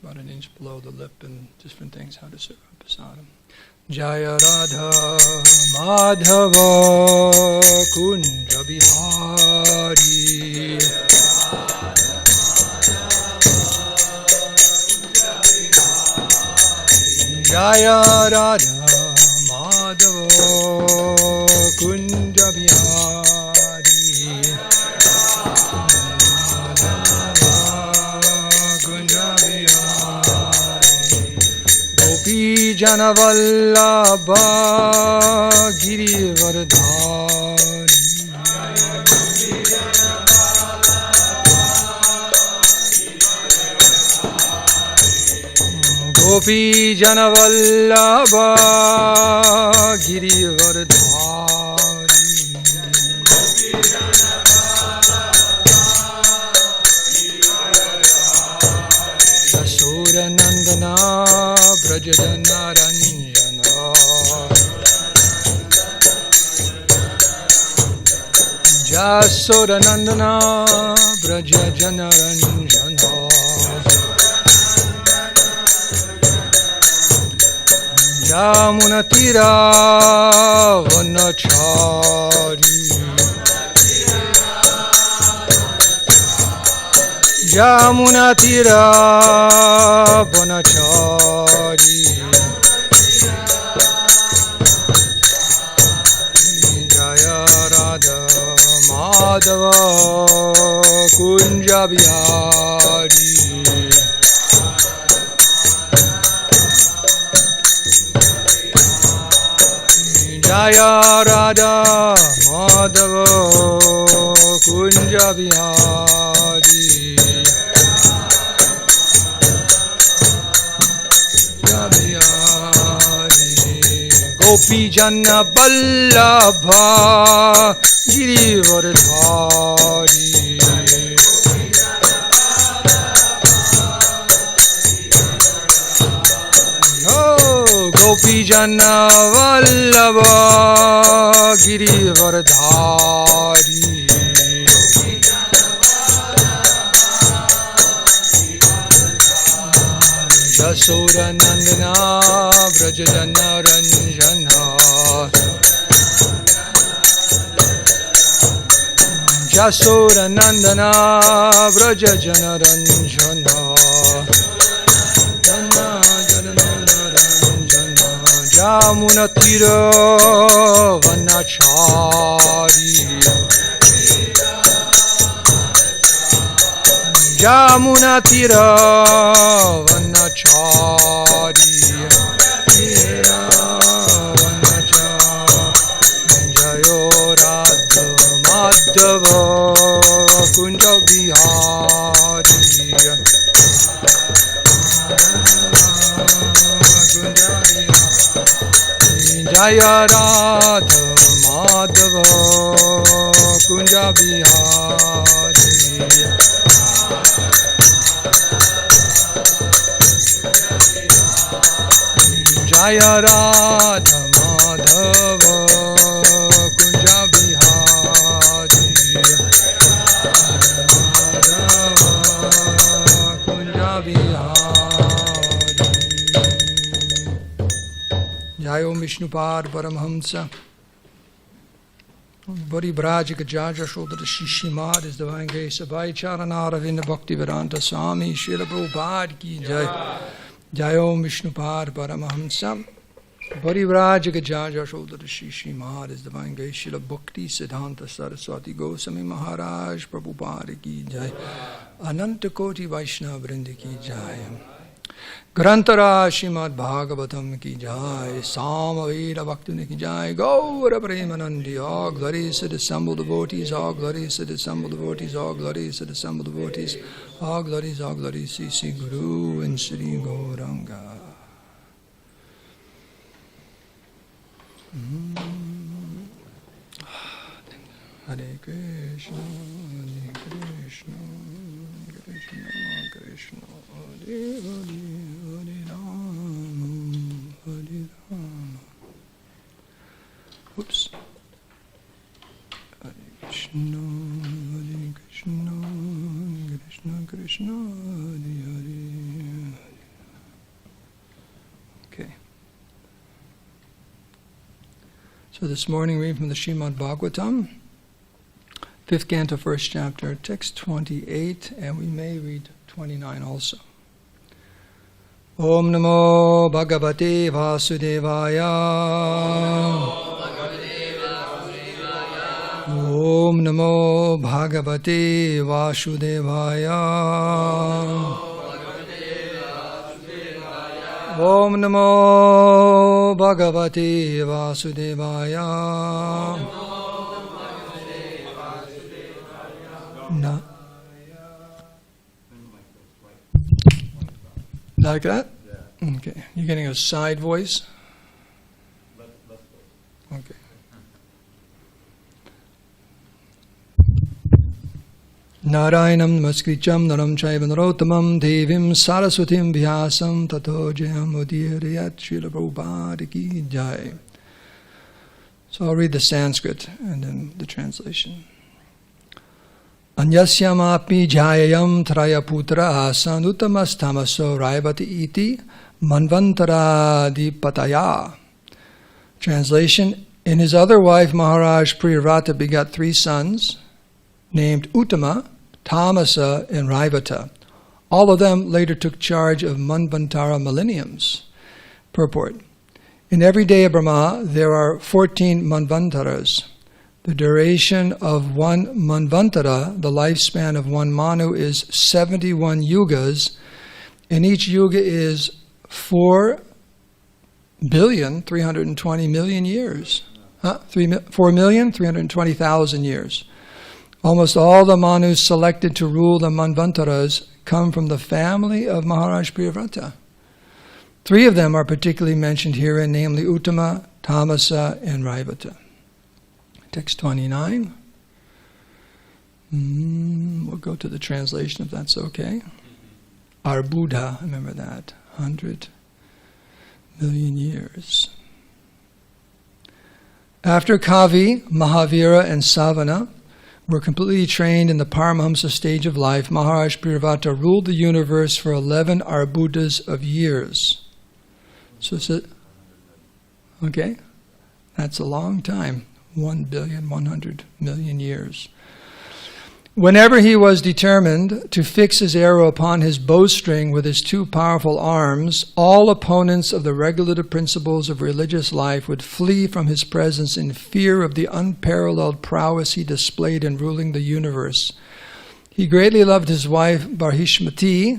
about an inch below the lip, and different things, how to serve prasadam. Jaya Radha Madhava Kunja Bihari. Jaya Radha Madhava Kunja Bihari. Kunja Bihari. Gopi Jana Vallabha Girivardhari. Gopi Jana Vallabha Girivardhari. Yashoda Nandana Brajadana Ranjana. Yashoda Nandana Brajadana Ranjana. Yamuna Tira Vanachari. Yamuna Tira Vanachari. Jaya Radha Madhava Kunja Bihari. Jaya Radha Madhava Kunja Bihari. Gopi Jana Vallabha Girivardhari. Gopi Jana Vallabha Girivardhari. Yashoda Nandana Brajadana Ranjana. Yashoda Nandana Brajadana Ranjana. Yamuna Tira Vanachari. Yamuna Tira Vanachari. Jayo Radha Madhava Kunja Bihari. Jaya Radha Madhava Kunja Bihari. Jaya Radha Madhava Kunja Bihari. Kunja Bihari. Jayo Vishnupad Paramhamsa. Bari Braj Gajaja Shodra Shishimad is Divine Grace Abhay Charanaravinda Bhakti Vedanta Swami Srila Prabhupada Ki Jai. Jayo Vishnupad Paramahamsa. Bari Braj Gajaja Shodra Shishimad is Divine Grace Srila Bhakti Siddhanta Saraswati Goswami Maharaj Prabhupada Ki Jai. Ananta Koti Vaishnava Vrinda Ki Jai. Grantara Srimad Bhagavatam Ki Jai. Samaveda Bhakti Ki Jai. Gaura Premanandi. All glories to the assembled devotees. All glories to the assembled devotees. All glories to the assembled devotees. All glories, Sri Guru and Sri Gauranga. Hare Krishna, Krishna, Krishna, Krishna, Hare Hare, Hare Rama, Hare Rama. Oops. Hare Krishna, Krishna, Krishna, Hare Hare, Hare So this morning reading from the Srimad Bhagavatam, 5th canto, 1st chapter, text 28, and we may read 29 also. Om Namo Bhagavate Vasudevaya. Om Namo Bhagavate Vasudevaya. Om Namo Bhagavate Vasudevaya. Na. Like that? Okay. You're getting a side voice? Okay. Narayanam Namaskrityam Naram Chaiva Narottamam Devim Saraswatim Vyasam Tato Jayam Udirayat Srila Prabhupada Ki Jai. So I'll read the Sanskrit and then the translation. Anyasyamapi Jayayam Trayaputra Sanuttamastamaso Raivati Iti Manvantaradipataya. Translation. In his other wife Maharaja Priyavrata begot 3 sons named Uttama, Tamasa, and Raivata. All of them later took charge of Manvantara millenniums. Purport. In every day of Brahma, there are 14 Manvantaras. The duration of one Manvantara, the lifespan of one Manu, is 71 yugas, and each yuga is 4,320,000,000 years. 4,320,000 years. Almost all the Manus selected to rule the Manvantaras come from the family of Maharaja Priyavrata. 3 of them are particularly mentioned herein, namely Uttama, Tamasa, and Raivata. Text 29. We'll go to the translation if that's okay. Arbudha, remember that, 100 million years. After Kavi, Mahavira, and Savana were completely trained in the Paramahamsa stage of life, Maharaja Priyavrata ruled the universe for 11 arbudhas of years. So, okay, that's a long time, 1,100,000,000 years. Whenever he was determined to fix his arrow upon his bowstring with his 2 powerful arms, all opponents of the regulative principles of religious life would flee from his presence in fear of the unparalleled prowess he displayed in ruling the universe. He greatly loved his wife Barhishmati,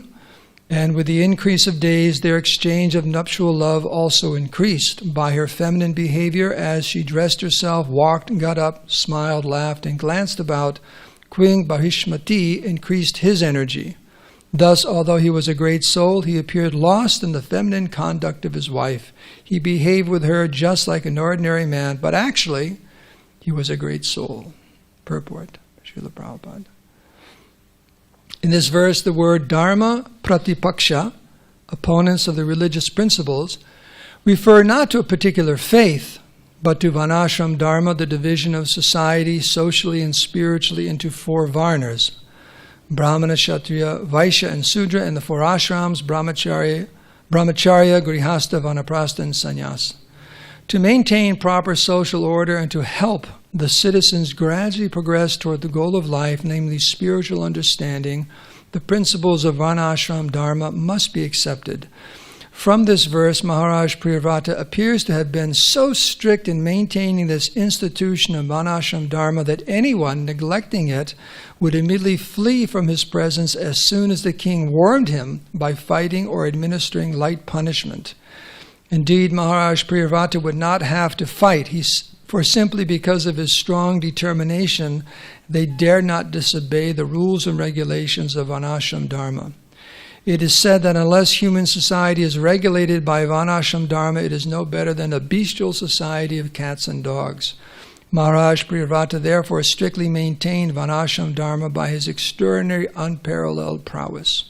and with the increase of days, their exchange of nuptial love also increased. By her feminine behavior, as she dressed herself, walked, got up, smiled, laughed, and glanced about, Queen Barhishmati increased his energy. Thus, although he was a great soul, he appeared lost in the feminine conduct of his wife. He behaved with her just like an ordinary man, but actually, he was a great soul. Purport, Srila Prabhupada. In this verse, the word Dharma Pratipaksha, opponents of the religious principles, refer not to a particular faith, but to Varnashram Dharma, the division of society socially and spiritually into 4 Varnas: Brahmana, Kshatriya, Vaishya, and Sudra, and the 4 ashrams: Brahmacharya, Grihastha, Vanaprastha, and Sannyas. To maintain proper social order and to help the citizens gradually progress toward the goal of life, namely spiritual understanding, the principles of Varnashram Dharma must be accepted. From this verse, Maharaja Priyavrata appears to have been so strict in maintaining this institution of Varnashram Dharma that anyone neglecting it would immediately flee from his presence as soon as the king warned him by fighting or administering light punishment. Indeed, Maharaja Priyavrata would not have to fight, for simply because of his strong determination, they dare not disobey the rules and regulations of Varnashram Dharma. It is said that unless human society is regulated by Varnashram Dharma, it is no better than a bestial society of cats and dogs. Maharaj Priyavrata therefore strictly maintained Varnashram Dharma by his extraordinary unparalleled prowess.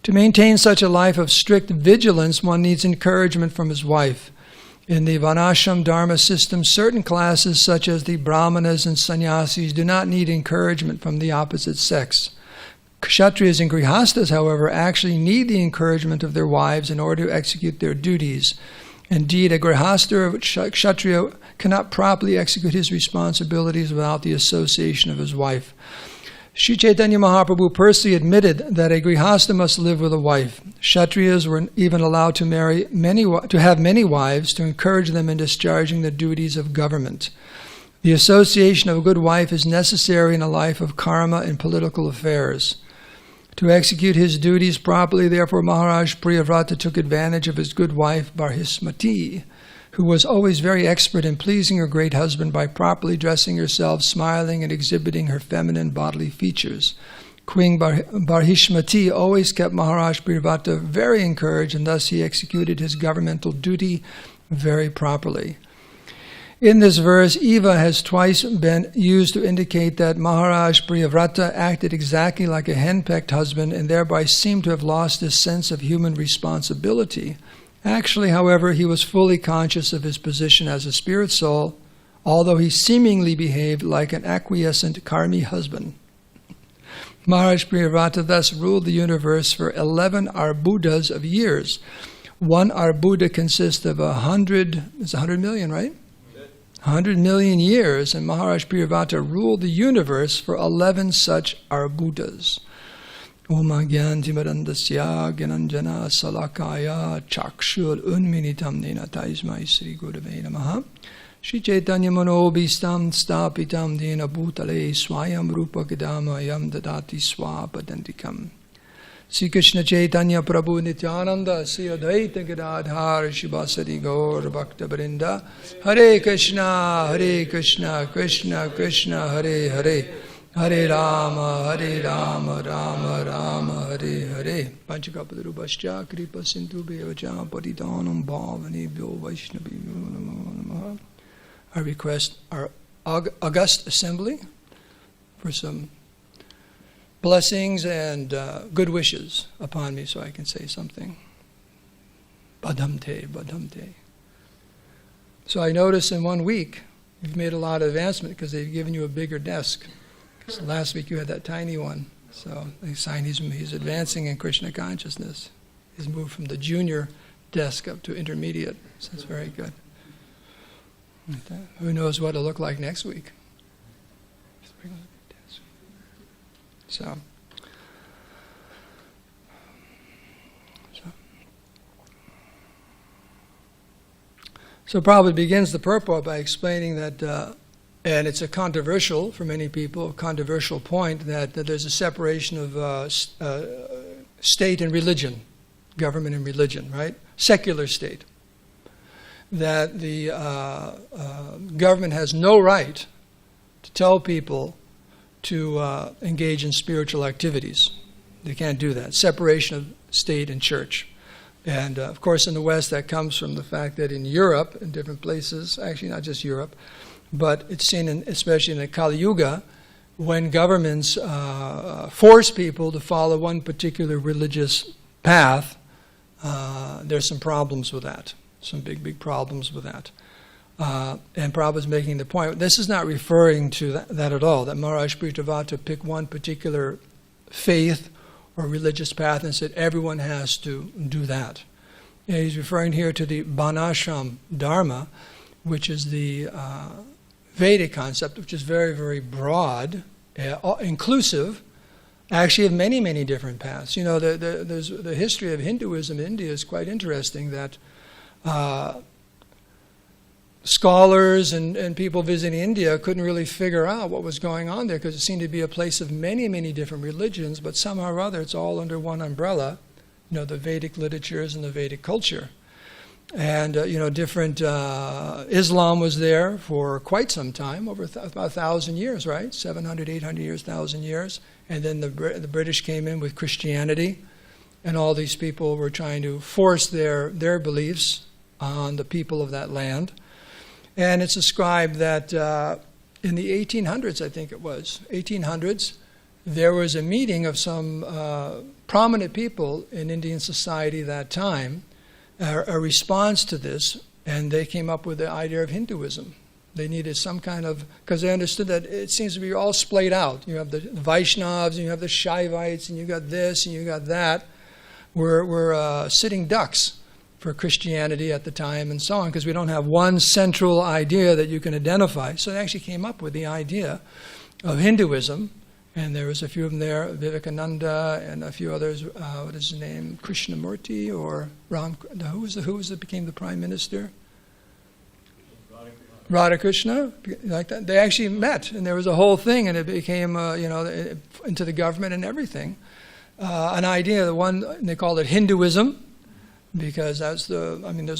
To maintain such a life of strict vigilance, one needs encouragement from his wife. In the Varnashram Dharma system, certain classes such as the Brahmanas and Sannyasis do not need encouragement from the opposite sex. Kshatriyas and Grihasthas, however, actually need the encouragement of their wives in order to execute their duties. Indeed, a grihastha or kshatriya cannot properly execute his responsibilities without the association of his wife. Sri Chaitanya Mahaprabhu personally admitted that a grihastha must live with a wife. Kshatriyas were even allowed to have many wives to encourage them in discharging the duties of government. The association of a good wife is necessary in a life of karma and political affairs. To execute his duties properly, therefore, Maharaja Priyavrata took advantage of his good wife Barhismati, who was always very expert in pleasing her great husband by properly dressing herself, smiling, and exhibiting her feminine bodily features. Queen Barhismati always kept Maharaja Priyavrata very encouraged, and thus he executed his governmental duty very properly. In this verse, Eva has twice been used to indicate that Maharaj Priyavrata acted exactly like a henpecked husband and thereby seemed to have lost his sense of human responsibility. Actually, however, he was fully conscious of his position as a spirit soul, although he seemingly behaved like an acquiescent karmi husband. Maharaj Priyavrata thus ruled the universe for 11 arbudas of years. One arbuda consists of 100 million, right? 100 million years, and Maharaj Priyavrata ruled the universe for 11 such arbudas. Om Agyantimarandasya Gyananjana Salakaya Chakshur Unminitam Nena Taismai Sri Gurave Namaha Shri Chaitanya Manobhistam Stapitam Dena Bhutale Swayam Rupa Gadama Yam Dadati Swapadantikam Sri Krishna Chaitanya Prabhu Nityananda Sri Advaita Gadadhar Shivasari Gaur Bhakta Vrinda Hare Krishna Krishna Krishna Hare Hare Hare Rama Rama Rama Hare Hare Panchakapadurubhascha Kripa Sindhu Bevacha Patidanam Bhavanebhyo Vaishnavibhyo Namo Namaha. I request our august assembly for some blessings and good wishes upon me so I can say something. Badhamte. So I notice in 1 week you've made a lot of advancement because they've given you a bigger desk. So last week you had that tiny one. So they sign he's advancing in Krishna consciousness. He's moved from the junior desk up to intermediate. So that's very good. Who knows what it'll look like next week? So Prabhupada begins the purport by explaining that, and it's a controversial, for many people, a controversial point, that there's a separation of state and religion, government and religion, right? Secular state. That the government has no right to tell people to engage in spiritual activities. They can't do that. Separation of state and church. And of course in the West that comes from the fact that in Europe, in different places, actually not just Europe, but it's seen especially in the Kali Yuga, when governments force people to follow one particular religious path, there's some problems with that. Some big problems with that. And Prabhupada's making the point, this is not referring to that at all, that Maharaj Priyavrata picked one particular faith or religious path and said everyone has to do that. And he's referring here to the Banashram Dharma, which is the Vedic concept, which is very, very broad, inclusive, actually of many different paths. You know, there's the history of Hinduism in India is quite interesting, that scholars and people visiting India couldn't really figure out what was going on there because it seemed to be a place of many different religions, but somehow or other it's all under one umbrella, you know, the Vedic literatures and the Vedic culture. And, different, Islam was there for quite some time, over about 1,000 years, right? 700, 800 years, 1,000 years. And then the British came in with Christianity, and all these people were trying to force their beliefs on the people of that land. And it's ascribed that in the 1800s, I think it was, 1800s, there was a meeting of some prominent people in Indian society that time, a response to this, and they came up with the idea of Hinduism. They needed some kind of, because they understood that it seems to be all splayed out. You have the Vaishnavas, and you have the Shaivites, and you got this, and you got that. We're sitting ducks. for Christianity at the time and so on, because we don't have one central idea that you can identify. So they actually came up with the idea of Hinduism, and there was a few of them there, Vivekananda and a few others. What is his name? Krishnamurti or Ram? Who became the prime minister? Radhakrishna, like that. They actually met, and there was a whole thing, and it became, into the government and everything. An idea, the one they called it Hinduism, because there's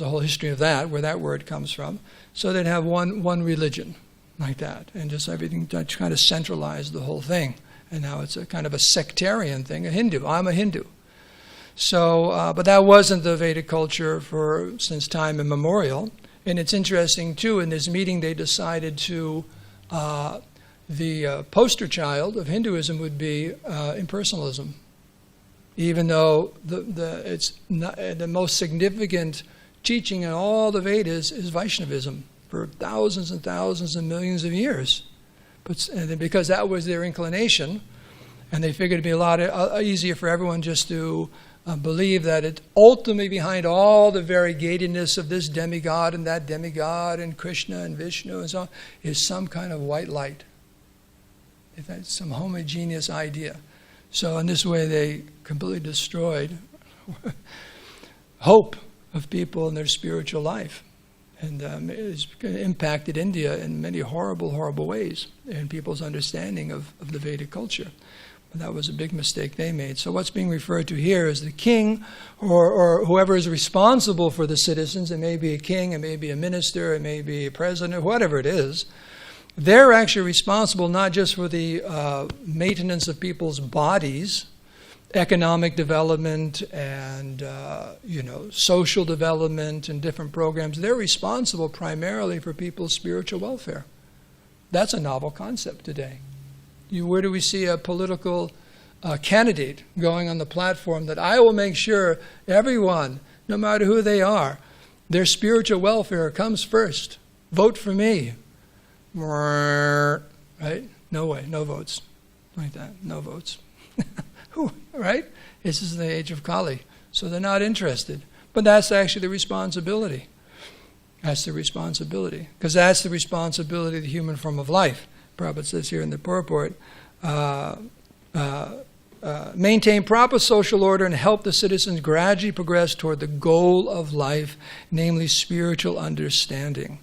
a whole history of that, where that word comes from. So they'd have one religion, like that, and just everything to kind of centralize the whole thing. And now it's a kind of a sectarian thing, a Hindu. I'm a Hindu. So, but that wasn't the Vedic culture since time immemorial. And it's interesting, too, in this meeting they decided to, the poster child of Hinduism would be impersonalism. Even though the most significant teaching in all the Vedas is Vaishnavism for thousands and thousands and millions of years. And because that was their inclination, and they figured it'd be a lot easier for everyone just to believe that it ultimately behind all the variegatedness of this demigod and that demigod and Krishna and Vishnu and so on is some kind of white light. It's some homogeneous idea. So in this way they completely destroyed hope of people in their spiritual life. And it's impacted India in many horrible, horrible ways in people's understanding of the Vedic culture. But that was a big mistake they made. So what's being referred to here is the king or whoever is responsible for the citizens. It may be a king, it may be a minister, it may be a president, whatever it is. They're actually responsible not just for the maintenance of people's bodies, economic development and social development and different programs. They're responsible primarily for people's spiritual welfare. That's a novel concept today. Where do we see a political candidate going on the platform that I will make sure everyone, no matter who they are, their spiritual welfare comes first. Vote for me. Right? No way, no votes. Like that, no votes. Right? This is the age of Kali. So they're not interested. But that's actually the responsibility. That's the responsibility. Because that's the responsibility of the human form of life. Prabhupada says here in the purport, maintain proper social order and help the citizens gradually progress toward the goal of life, namely spiritual understanding.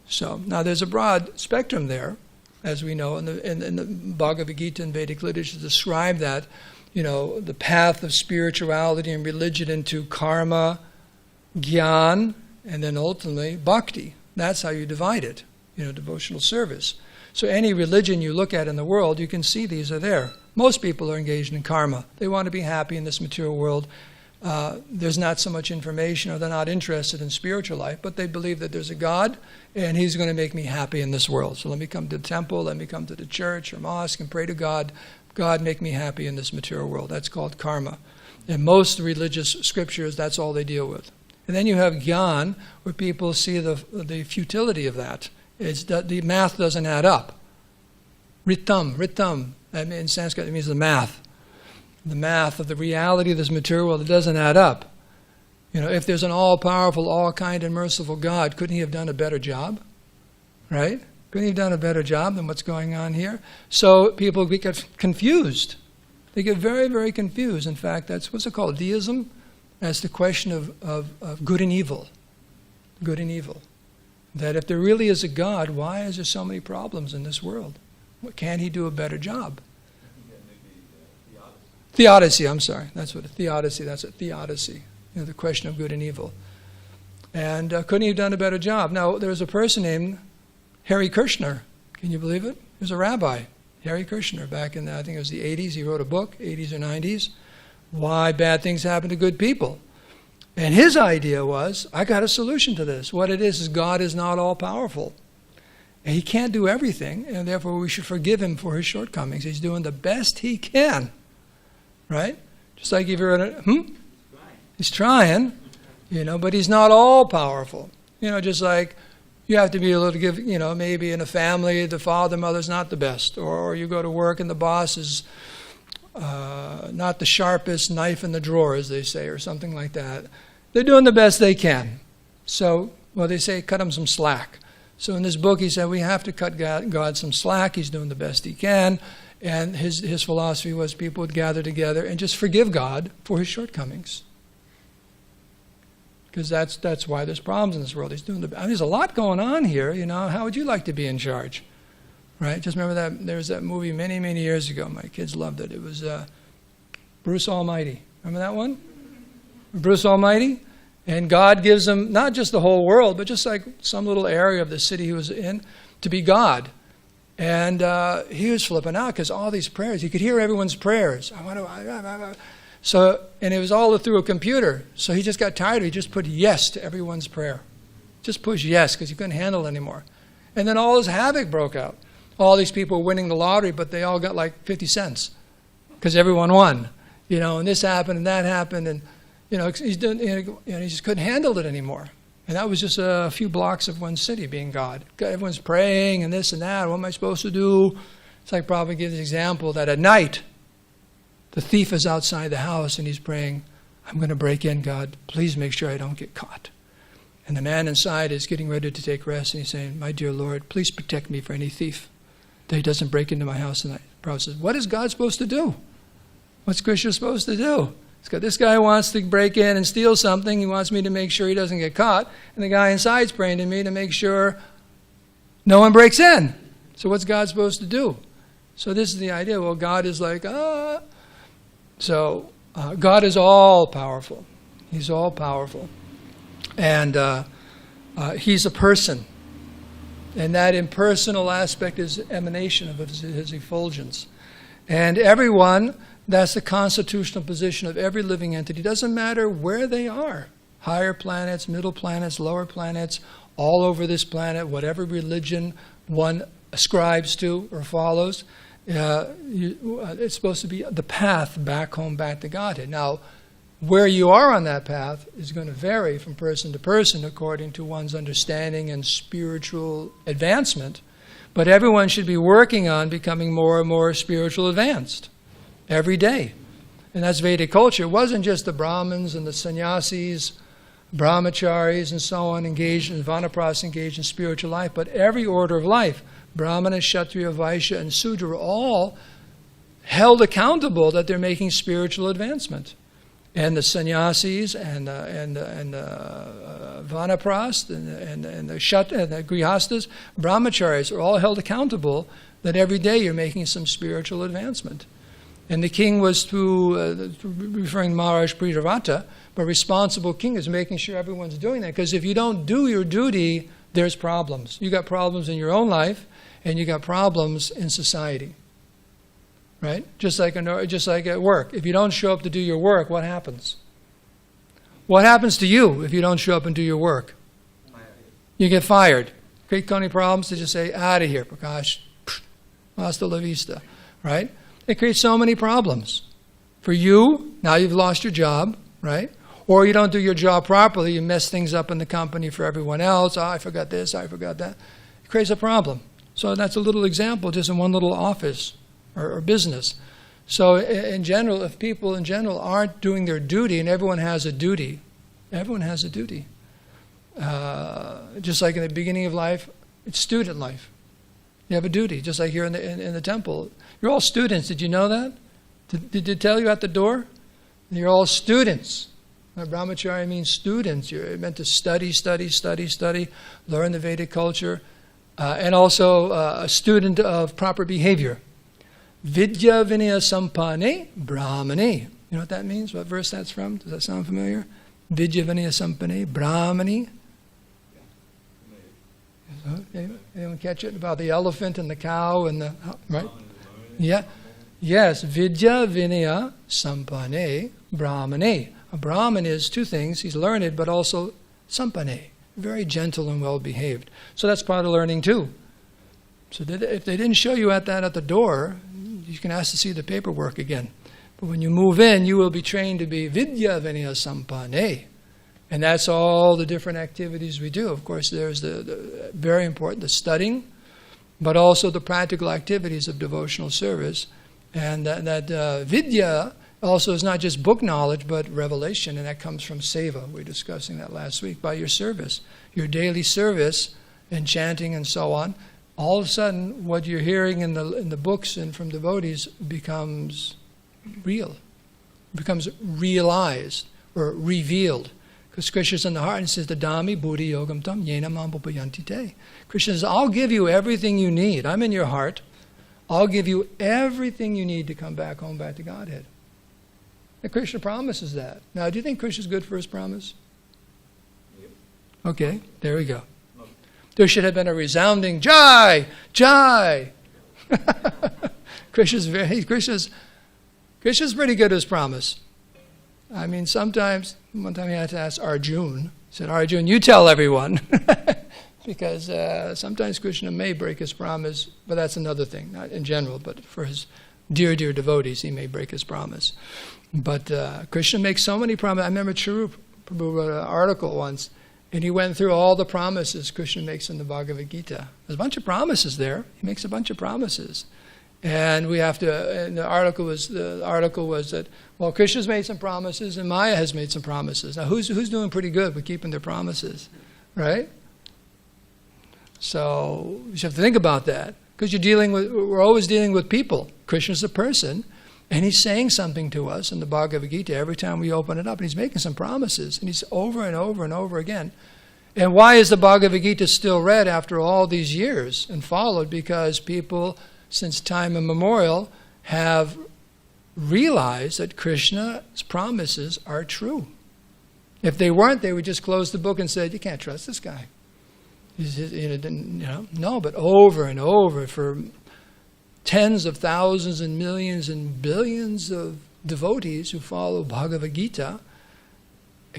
So now there's a broad spectrum there, as we know, in the Bhagavad Gita and Vedic literature describe that, the path of spirituality and religion into karma, jnana, and then ultimately bhakti. That's how you divide it, devotional service. So any religion you look at in the world, you can see these are there. Most people are engaged in karma. They want to be happy in this material world. There's not so much information, or they're not interested in spiritual life, but they believe that there's a God, and He's going to make me happy in this world. So let me come to the temple, let me come to the church or mosque and pray to God. God, make me happy in this material world. That's called karma. In most religious scriptures, that's all they deal with. And then you have jnana, where people see the futility of that. It's that the math doesn't add up. Ritam, in Sanskrit it means the math. The math of the reality of this material world, it doesn't add up. If there's an all-powerful, all-kind and merciful God, couldn't He have done a better job? Right? Couldn't He have done a better job than what's going on here? So people get confused. They get very, very confused. In fact, that's what's it called? Deism? That's the question of good and evil. Good and evil. That if there really is a God, why is there so many problems in this world? Can't He do a better job? Theodicy, I'm sorry. That's what theodicy, that's it, theodicy. The question of good and evil. And couldn't He have done a better job? Now, there was a person named Hare Krishna. Can you believe it? He was a rabbi, Hare Krishna, back in, I think it was the 80s. He wrote a book, 80s or 90s, Why Bad Things Happen to Good People. And his idea was, I got a solution to this. What it is God is not all-powerful. And He can't do everything, and therefore we should forgive Him for His shortcomings. He's doing the best He can. Right? Just like if you're He's trying, but He's not all-powerful. Just like you have to be able to give, maybe in a family, the father, mother's not the best. Or you go to work and the boss is not the sharpest knife in the drawer, as they say, or something like that. they're doing the best they can. So, well, they say cut them some slack. So in this book, he said we have to cut God some slack. He's doing the best he can. And his philosophy was people would gather together and just forgive God for his shortcomings. Because that's why there's problems in this world. There's a lot going on here. How would you like to be in charge? Right? Just remember that there was that movie many, many years ago. My kids loved it. It was Bruce Almighty. Remember that one? Bruce Almighty? And God gives him not just the whole world, but just like some little area of the city he was in, to be God. And he was flipping out because all these prayers, he could hear everyone's prayers. So, and it was all through a computer. So he just got tired of it. He just put yes to everyone's prayer. Just push yes because he couldn't handle it anymore. And then all this havoc broke out. All these people were winning the lottery, but they all got like 50 cents because everyone won. And this happened and that happened. And, he just couldn't handle it anymore. And that was just a few blocks of one city being God. Everyone's praying and this and that. What am I supposed to do? It's like Prabhupada gives the example that at night, the thief is outside the house and he's praying, I'm going to break in, God. Please make sure I don't get caught. And the man inside is getting ready to take rest and he's saying, my dear Lord, please protect me from any thief that he doesn't break into my house tonight. Prabhupada says, what is God supposed to do? What's Krishna supposed to do? This guy wants to break in and steal something. He wants me to make sure he doesn't get caught. And the guy inside's praying to me to make sure no one breaks in. So what's God supposed to do? So this is the idea. Well, God is like, So God is all powerful. He's all powerful. And he's a person. And that impersonal aspect is emanation of his effulgence. And everyone, that's the constitutional position of every living entity. It doesn't matter where they are. Higher planets, middle planets, lower planets, all over this planet, whatever religion one ascribes to or follows, it's supposed to be the path back home, back to Godhead. Now, where you are on that path is going to vary from person to person according to one's understanding and spiritual advancement. But everyone should be working on becoming more and more spiritual advanced every day. And that's Vedic culture. It wasn't just the Brahmins and the sannyasis, brahmacharis and so on engaged in vanaprastha, engaged in spiritual life, but every order of life, Brahmana, Kshatriya, Vaishya, and Sudra, are all held accountable that they're making spiritual advancement. And the sannyasis and vanaprastha and the Kshatriya and the grihastas, brahmacharis, are all held accountable that every day you're making some spiritual advancement. And the king was referring to Maharaja Priyavrata, but responsible king is making sure everyone's doing that. Because if you don't do your duty, there's problems. You got problems in your own life, and you got problems in society. Right? Just like at work. If you don't show up to do your work, what happens? What happens to you if you don't show up and do your work? You get fired. Create any problems to just say, out of here, Prakash. Hasta la vista. Right? It creates so many problems. For you, now you've lost your job, right? Or you don't do your job properly, you mess things up in the company for everyone else. Oh, I forgot this, I forgot that. It creates a problem. So that's a little example just in one little office or business. So in general, if people in general aren't doing their duty, and everyone has a duty, just like in the beginning of life, it's student life. You have a duty, just like here in the temple. You're all students. Did you know that? Did they tell you at the door? You're all students. Brahmacharya means students. You're meant to study, learn the Vedic culture, and also a student of proper behavior. Vidya vinaya sampane brahmane. You know what that means? What verse that's from? Does that sound familiar? Vidya vinaya sampane brahmane. Anyone catch it? About the elephant and the cow and the... Right? Yeah. Yes. Vidya vinaya sampane brahmane. A Brahmin is two things. He's learned, but also sampane. Very gentle and well-behaved. So that's part of learning too. So if they didn't show you at the door, you can ask to see the paperwork again. But when you move in, you will be trained to be Vidya Vinaya Sampane. And that's all the different activities we do. Of course, there's the very important, the studying, but also the practical activities of devotional service. And that Vidya Also, it's not just book knowledge, but revelation, and that comes from seva. We were discussing that last week, by your service. Your daily service and chanting and so on, all of a sudden, what you're hearing in the books and from devotees becomes real, becomes realized or revealed. Because Krishna's in the heart and says, Dadami buddhi yogam tam yena mam upayanti te. Krishna says, I'll give you everything you need. I'm in your heart. I'll give you everything you need to come back home, back to Godhead. And Krishna promises that. Now, do you think Krishna's good for his promise? Okay, there we go. There should have been a resounding Jai! Jai! Krishna's pretty good at his promise. I mean, sometimes, one time he had to ask Arjuna, he said, Arjuna, you tell everyone. Because sometimes Krishna may break his promise, but that's another thing, not in general, but for his dear, dear devotees, he may break his promise. But Krishna makes so many promises. I remember Charu Prabhu wrote an article once, and he went through all the promises Krishna makes in the Bhagavad Gita. There's a bunch of promises there. He makes a bunch of promises. And we have to, and the article was that, well, Krishna's made some promises and Maya has made some promises. Now, who's doing pretty good with keeping their promises, right? So you have to think about that. Because we're always dealing with people. Krishna's a person, and he's saying something to us in the Bhagavad Gita every time we open it up, and he's making some promises, and he's over and over and over again. And why is the Bhagavad Gita still read after all these years and followed? Because people, since time immemorial, have realized that Krishna's promises are true. If they weren't, they would just close the book and say, you can't trust this guy. No, but over and over for tens of thousands and millions and billions of devotees who follow Bhagavad Gita,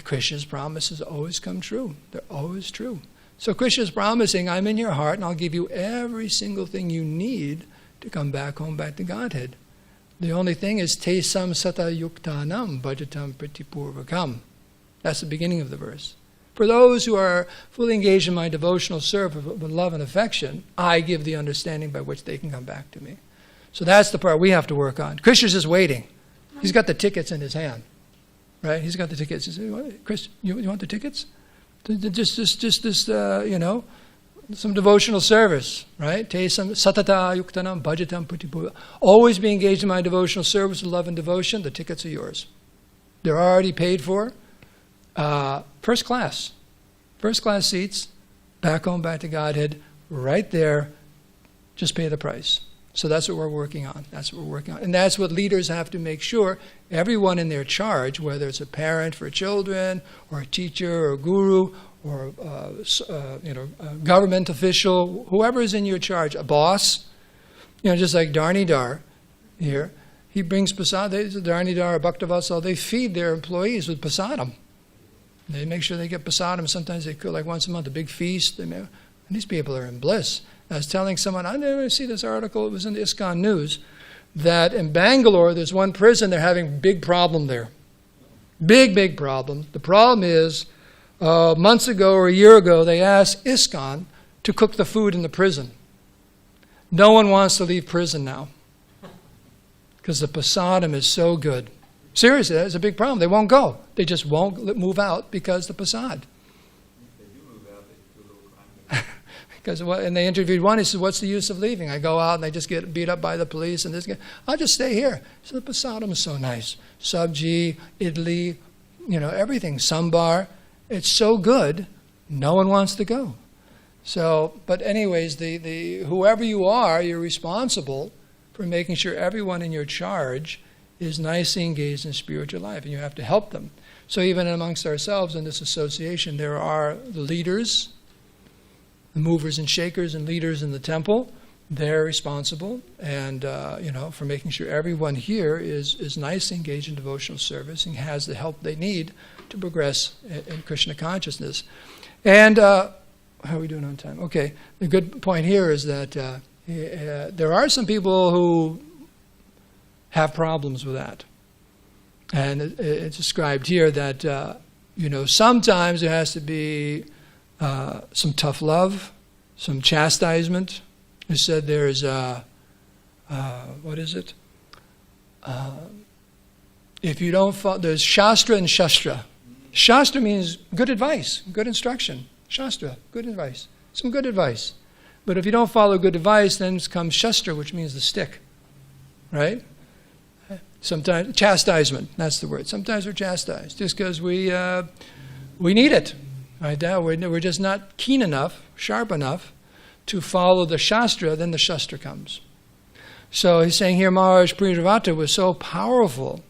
Krishna's promises always come true. They're always true. So Krishna's promising, I'm in your heart and I'll give you every single thing you need to come back home, back to Godhead. The only thing is, te sam sata yuktanam bhajatam pratipurvakam. That's the beginning of the verse. For those who are fully engaged in my devotional service with love and affection, I give the understanding by which they can come back to me. So that's the part we have to work on. Krishna's just waiting. He's got the tickets in his hand, right? He's got the tickets. He says, Chris, you want the tickets? Just this, some devotional service, right? Te sam satata yuktanam bhajatam pratipurvakam. Always be engaged in my devotional service with love and devotion. The tickets are yours. They're already paid for. First class seats, back home, back to Godhead, right there, just pay the price. So that's what we're working on. And that's what leaders have to make sure, everyone in their charge, whether it's a parent for children, or a teacher, or a guru, or a government official, whoever is in your charge, a boss, just like Dharnidhar here, he brings prasadam, Dharnidhar or Bhaktavatsal, they feed their employees with prasadam. They make sure they get prasadam. Sometimes they cook like once a month, a big feast. And these people are in bliss. I was telling someone, I never see this article, it was in the ISKCON News, that in Bangalore, there's one prison, they're having a big problem there. Big problem. The problem is, months ago or a year ago, they asked ISKCON to cook the food in the prison. No one wants to leave prison now because the prasadam is so good. Seriously, that's a big problem. They won't go. They just won't move out because the prasad. If they do move out, they do a little Because crime. and they interviewed one. He said, "What's the use of leaving? I go out and I just get beat up by the police and this guy. I'll just stay here." So the prasadam is so nice. Sabji, idli, everything. Sambar. It's so good. No one wants to go. So, but anyways, the whoever you are, you're responsible for making sure everyone in your charge is nicely engaged in spiritual life, and you have to help them. So even amongst ourselves in this association, there are the leaders, the movers and shakers and leaders in the temple. They're responsible, and for making sure everyone here is nicely engaged in devotional service and has the help they need to progress in Krishna consciousness. And how are we doing on time? Okay, the good point here is that there are some people who have problems with that. And it's described here that, sometimes there has to be some tough love, some chastisement. It said there's, If you don't follow, there's Shastra and Shastra. Shastra means good advice, good instruction. Shastra, good advice. Some good advice. But if you don't follow good advice, then comes Shastra, which means the stick. Right? Sometimes, chastisement, that's the word. Sometimes we're chastised just because we need it. Right? We're just not keen enough, sharp enough to follow the Shastra, then the Shastra comes. So he's saying here, Maharaja Priyavrata was so powerful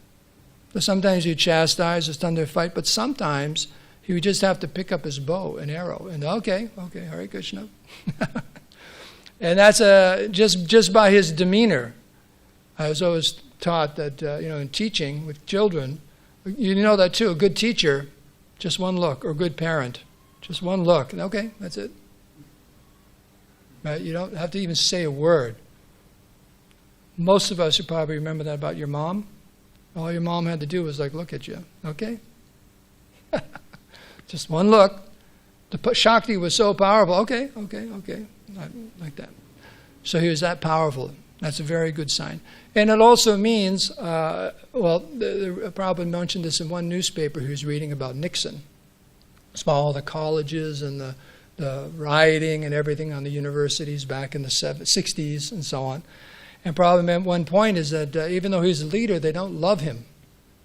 that sometimes he'd chastise us under a fight, but sometimes he would just have to pick up his bow and arrow, and okay, Hare Krishna. And that's just by his demeanor. I was always taught that, in teaching with children, you know that too, a good teacher, just one look, or a good parent, just one look, and okay, that's it. Right? You don't have to even say a word. Most of us should probably remember that about your mom. All your mom had to do was look at you, okay? Just one look. The Shakti was so powerful, okay, like that. So he was that powerful. That's a very good sign. And it also means, the Prabhupada mentioned this in one newspaper he was reading about Nixon. It's about all the colleges and the rioting and everything on the universities back in the 60s and so on. And Prabhupada at one point is that even though he's a leader, they don't love him.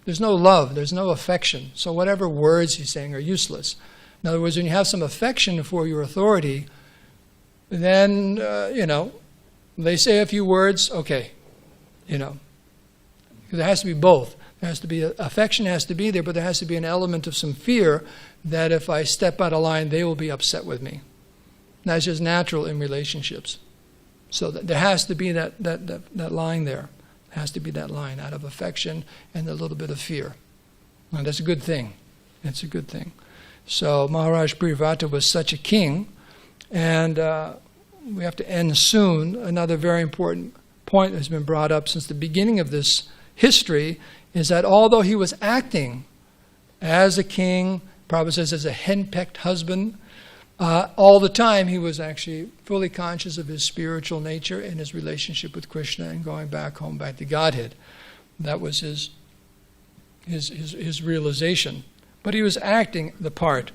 There's no love, there's no affection. So whatever words he's saying are useless. In other words, when you have some affection for your authority, then, they say a few words, okay, Because there has to be both. There has to be, affection has to be there, but there has to be an element of some fear that if I step out of line, they will be upset with me. That's just natural in relationships. So there has to be that line there. There has to be that line out of affection and a little bit of fear. And that's a good thing. It's a good thing. So Maharaja Priyavrata was such a king, and we have to end soon. Another very important point that has been brought up since the beginning of this history is that although he was acting as a king, Prabhupada says as a henpecked husband, all the time he was actually fully conscious of his spiritual nature and his relationship with Krishna and going back home, back to Godhead. That was his realization. But he was acting the part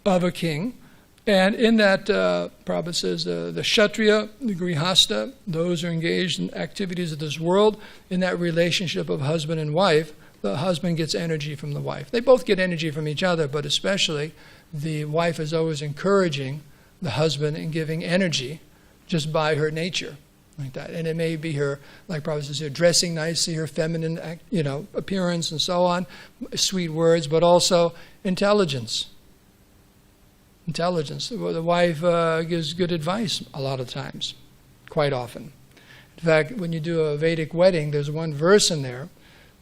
of a king. And in that, Prabhupada says, the Kshatriya, the Grihasta, those who are engaged in activities of this world, in that relationship of husband and wife, the husband gets energy from the wife. They both get energy from each other, but especially the wife is always encouraging the husband and giving energy just by her nature, like that. And it may be her, like Prabhupada says here, dressing nicely, her feminine, appearance and so on, sweet words, but also intelligence. Intelligence. The wife gives good advice a lot of times, quite often. In fact, when you do a Vedic wedding, there's one verse in there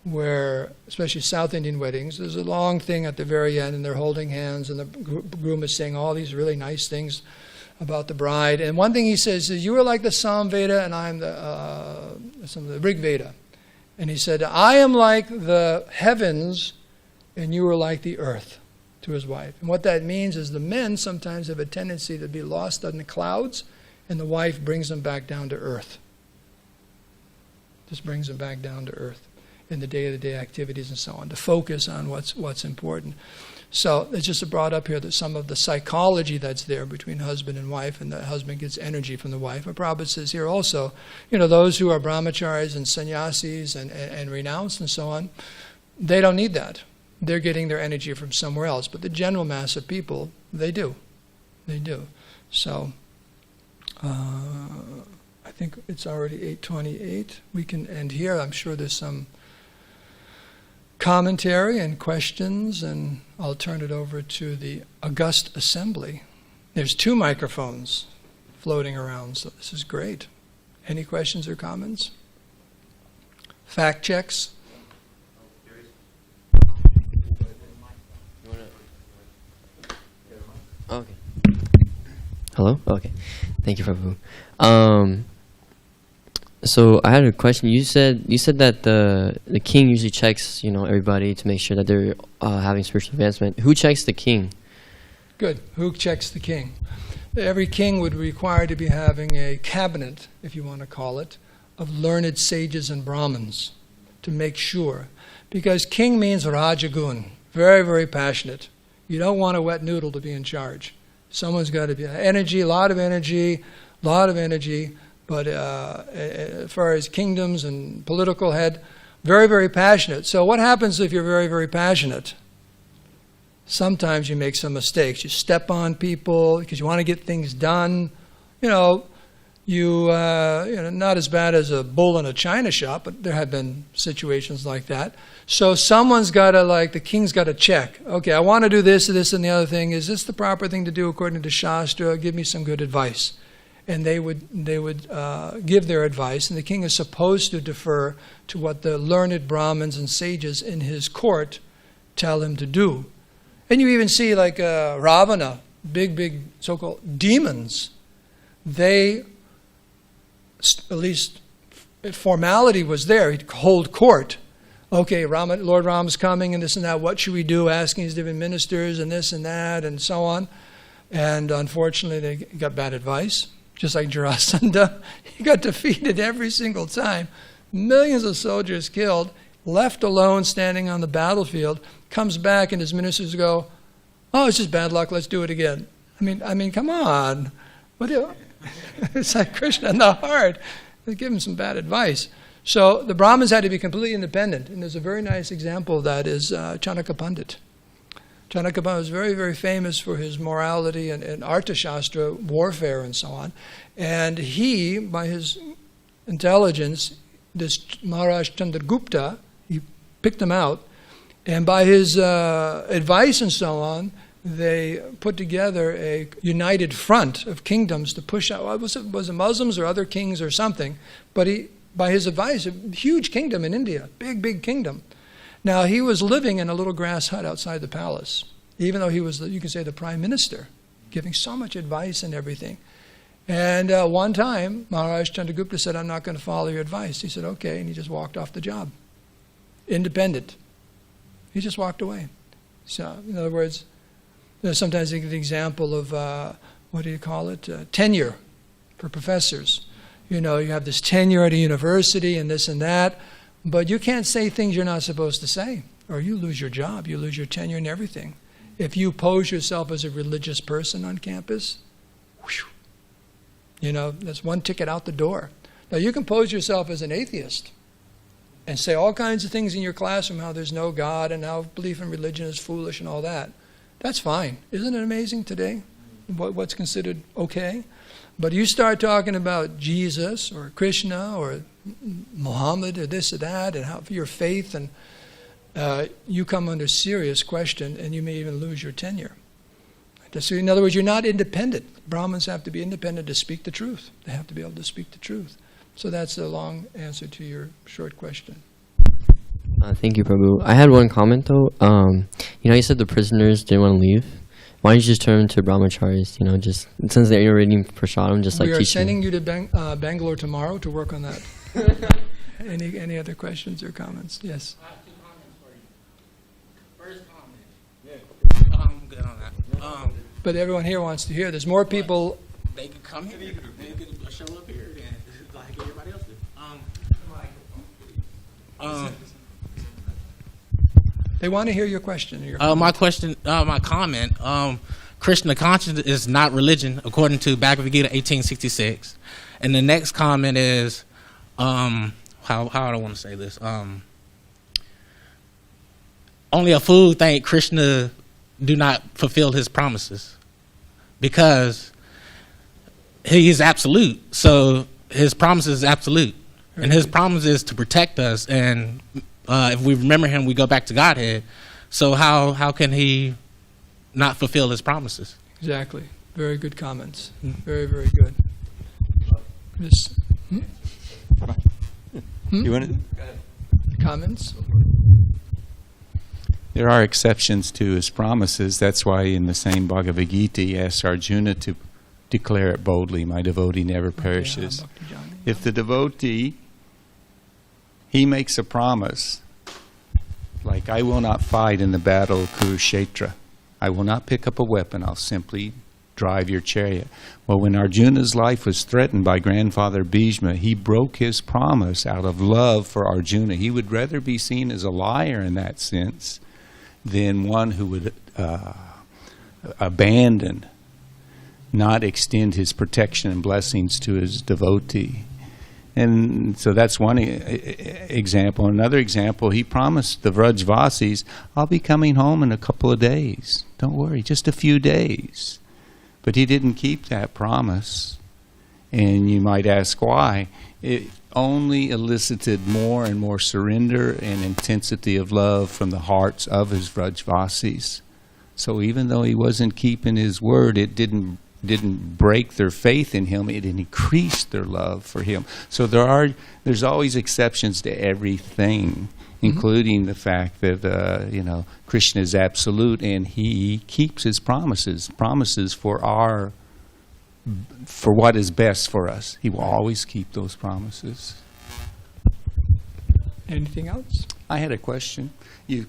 where, especially South Indian weddings, there's a long thing at the very end, and they're holding hands, and the groom is saying all these really nice things about the bride. And one thing he says is, you are like the Samveda, and I am the Rig Veda. And he said, I am like the heavens, and you are like the earth, to his wife. And what that means is the men sometimes have a tendency to be lost in the clouds, and the wife brings them back down to earth. Just brings them back down to earth in the day-to-day activities and so on, to focus on what's important. So it's just brought up here that some of the psychology that's there between husband and wife, and the husband gets energy from the wife. And Prabhupada says here also, those who are brahmacharis and sannyasis and renounced and so on, they don't need that. They're getting their energy from somewhere else. But the general mass of people, they do. They do. So I think it's already 8:28. We can end here. I'm sure there's some commentary and questions, and I'll turn it over to the august assembly. There's 2 microphones floating around, so this is great. Any questions or comments? Fact checks? Okay. Hello? Okay. Thank you, Prabhu. So I had a question. You said that the king usually checks, everybody to make sure that they're having spiritual advancement. Who checks the king? Good. Who checks the king? Every king would require to be having a cabinet, if you want to call it, of learned sages and Brahmins to make sure. Because king means Rajagun, very, very passionate. You don't want a wet noodle to be in charge. Someone's got to be energy, a lot of energy, but as far as kingdoms and political head, very, very passionate. So what happens if you're very, very passionate? Sometimes you make some mistakes. You step on people because you want to get things done. Not as bad as a bull in a china shop, but there have been situations like that. So someone's got to, the king's got to check. Okay, I want to do this, and the other thing. Is this the proper thing to do according to Shastra? Give me some good advice. And they would give their advice, and the king is supposed to defer to what the learned Brahmins and sages in his court tell him to do. And you even see Ravana, big so-called demons. They, at least formality was there. He'd hold court. Okay, Lord Ram's coming and this and that. What should we do? Asking his different ministers and this and that and so on. And unfortunately, they got bad advice. Just like Jarasandha, he got defeated every single time. Millions of soldiers killed, left alone standing on the battlefield, comes back and his ministers go, "Oh, it's just bad luck, let's do it again." I mean, come on. It's like Krishna in the heart. They give him some bad advice. So the Brahmins had to be completely independent. And there's a very nice example of that is Chanakya Pandit. Chanakya Pandit was very, very famous for his morality and Arthashastra, warfare and so on. And he, by his intelligence, this Maharaj Chandragupta, he picked him out. And by his advice and so on, they put together a united front of kingdoms to push out. Was it Muslims or other kings or something? But by his advice, a huge kingdom in India, big kingdom. Now, he was living in a little grass hut outside the palace, even though he was, you can say, the prime minister, giving so much advice and everything. And one time, Maharaj Chandragupta said, "I'm not going to follow your advice." He said, "Okay," and he just walked off the job. Independent. He just walked away. So, in other words, sometimes you get the example of, tenure for professors. You have this tenure at a university and this and that, but you can't say things you're not supposed to say, or you lose your job, you lose your tenure and everything. If you pose yourself as a religious person on campus, that's one ticket out the door. Now, you can pose yourself as an atheist and say all kinds of things in your classroom, how there's no God and how belief in religion is foolish and all that. That's fine. Isn't it amazing today what's considered okay? But you start talking about Jesus or Krishna or Muhammad or this or that and how your faith, and you come under serious question and you may even lose your tenure. So in other words, you're not independent. Brahmins have to be independent to speak the truth. They have to be able to speak the truth. So that's a long answer to your short question. Thank you, Prabhu. I had one comment though. You said the prisoners didn't want to leave. Why don't you just turn to brahmacharis? Just since they're reading prasadam, just like teaching. We are sending you to Bangalore tomorrow to work on that. Any other questions or comments? Yes. I have 2 comments for you. First comment. I'm good on that. But everyone here wants to hear. There's more people. They could come here. They could show up here and like everybody else do. They want to hear your question. My comment. Krishna consciousness is not religion, according to Bhagavad Gita 1866. And the next comment is, how do I want to say this? Only a fool think Krishna do not fulfill his promises, because he is absolute. So his promise is absolute, and his promise is to protect us. And if we remember him, we go back to Godhead. So how can he not fulfill his promises? Exactly. Very good comments. Very, very good. You want to? Comments? There are exceptions to his promises. That's why in the same Bhagavad Gita he asks Arjuna to declare it boldly, "My devotee never perishes." If the devotee, he makes a promise, like, "I will not fight in the battle of Kurukshetra. I will not pick up a weapon. I'll simply drive your chariot. Well, when Arjuna's life was threatened by grandfather Bhishma, he broke his promise out of love for Arjuna. He would rather be seen as a liar in that sense than one who would abandon, not extend his protection and blessings to his devotee. And so that's one example. Another example, he promised the Vrajvasis, I'll be coming home in a couple of days. Don't worry, just a few days. But he didn't keep that promise. And you might ask why. It only elicited more and more surrender and intensity of love from the hearts of his Vrajvasis. So even though he wasn't keeping his word, it didn't break their faith in him. It increased their love for him. So there's always exceptions to everything, including the fact that Krishna is absolute and he keeps his promises for what is best for us. He will always keep those promises. Anything else? I had a question. You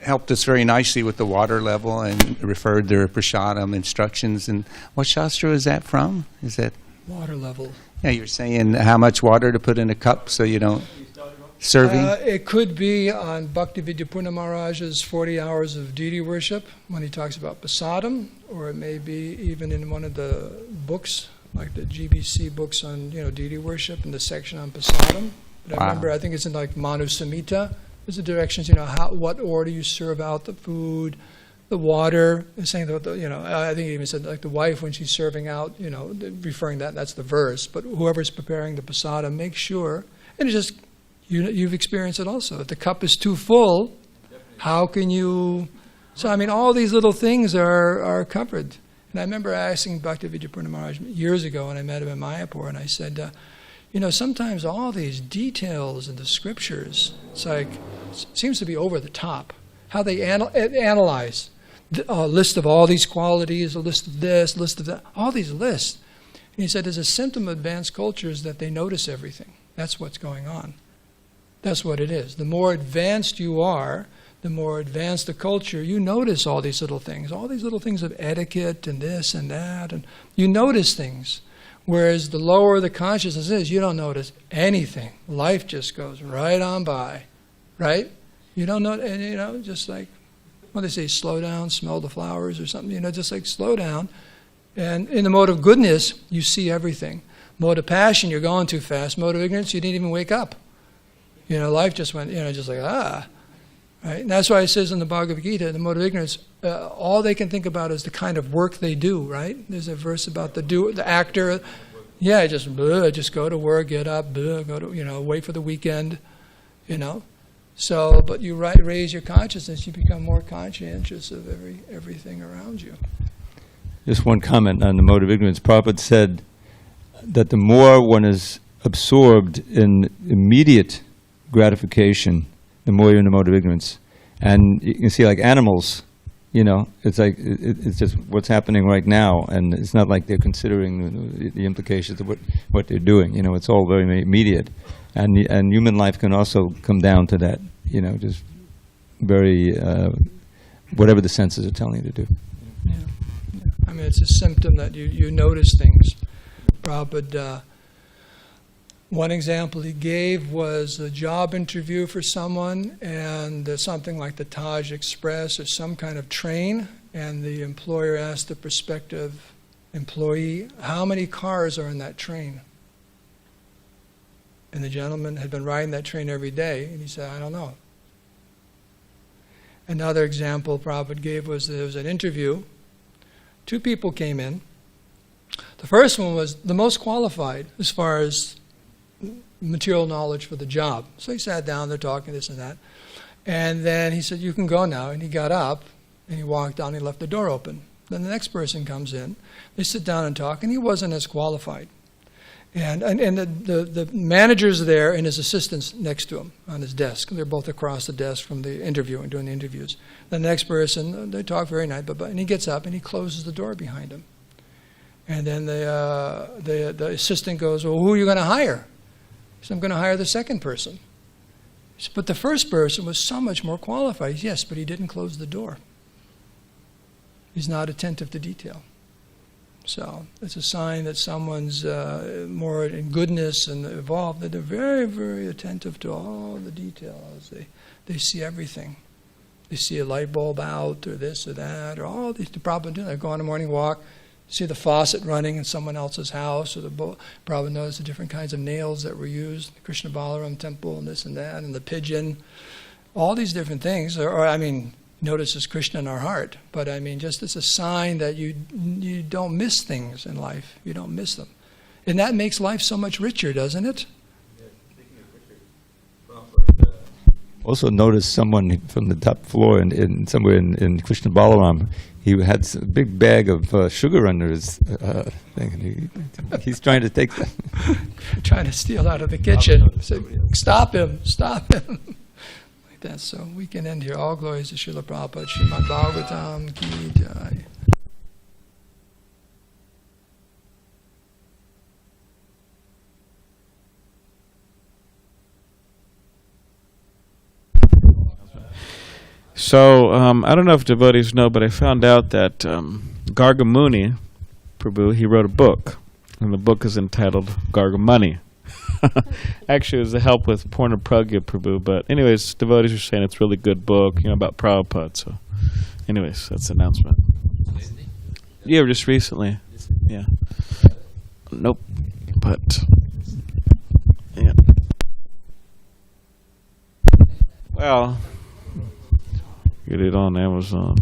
helped us very nicely with the water level and referred their prasadam instructions. And what shastra is that from? Is that water level? Yeah, you're saying how much water to put in a cup so you don't serving. It could be on Bhakti Vidyapurna Maharaja's 40 hours of deity worship when he talks about prasadam, or it may be even in one of the books, like the GBC books on deity worship, in the section on prasadam. But I remember, I think it's in like Manu Samhita. There's the directions, what order you serve out the food, the water. And saying that, I think he even said like the wife when she's serving out, referring that's the verse. But whoever's preparing the prasadam, make sure, and it's just you've experienced it also. If the cup is too full, how can you? So all these little things are covered. And I remember asking Bhakti Vidyapurna Maharaj years ago when I met him in Mayapur, and I said, sometimes all these details in the scriptures, seems to be over the top. How they analyze a list of all these qualities, a list of this, list of that, all these lists. And he said there's a symptom of advanced cultures that they notice everything. That's what's going on. That's what it is. The more advanced you are, the more advanced the culture, you notice all these little things of etiquette and this and that, and you notice things. Whereas the lower the consciousness is, you don't notice anything. Life just goes right on by, right? You don't know, and just like, what they say, slow down, smell the flowers or something, just like slow down. And in the mode of goodness, you see everything. Mode of passion, you're going too fast. Mode of ignorance, you didn't even wake up. Life just went, just like, right? And that's why it says in the Bhagavad Gita, the mode of ignorance, all they can think about is the kind of work they do, right? There's a verse about the actor. Yeah, just go to work, get up, go to, wait for the weekend, So, but you raise your consciousness, you become more conscientious of everything around you. Just one comment on the mode of ignorance. Prabhupada said that the more one is absorbed in immediate gratification, the more you're in the mode of ignorance. And you can see, like animals, it's like it's just what's happening right now, and it's not like they're considering the implications of what they're doing. It's all very immediate, and human life can also come down to that. Just very whatever the senses are telling you to do. Yeah. It's a symptom that you notice things. Prabhupada. One example he gave was a job interview for someone, and something like the Taj Express or some kind of train, and the employer asked the prospective employee, how many cars are in that train? And the gentleman had been riding that train every day, and he said, I don't know. Another example Prabhupada gave was there was an interview. 2 people came in. The first one was the most qualified as far as material knowledge for the job. So he sat down, they're talking this and that. And then he said, you can go now. And he got up and he walked down, he left the door open. Then the next person comes in, they sit down and talk, and he wasn't as qualified. And the manager's there and his assistant's next to him on his desk. They're both across the desk from the interviewing, doing the interviews. The next person, they talk very nice, and he gets up and he closes the door behind him. And then the assistant goes, well, who are you going to hire? He said, I'm going to hire the second person. He said, but the first person was so much more qualified. Yes, but he didn't close the door. He's not attentive to detail. So it's a sign that someone's more in goodness and evolved, that they're very, very attentive to all the details. They see everything. They see a light bulb out, or this or that, or all these. The Prabhupada do. They go on a morning walk, see the faucet running in someone else's house, or the Prabhupada noticed the different kinds of nails that were used, the Krishna Balaram temple, and this and that, and the pigeon, all these different things. Notices Krishna in our heart, but just it's a sign that you don't miss things in life. You don't miss them, and that makes life so much richer, doesn't it? Also noticed someone from the top floor in somewhere in Krishna Balaram. He had a big bag of sugar under his thing. He's trying to take that. Trying to steal out of the kitchen. So, stop him! Stop him! Like that. So we can end here. All glories to Srila Prabhupada. Srimad Bhagavatam ki jai. So, I don't know if devotees know, but I found out that Garga Muni Prabhu, he wrote a book, and the book is entitled Garga Money. Actually, it was to help with Purna Pragya Prabhu, but anyways, devotees are saying it's a really good book, about Prabhupada, so anyways, that's the announcement. Yeah, just recently. Yeah. Nope. But, yeah. Well... Get it on Amazon.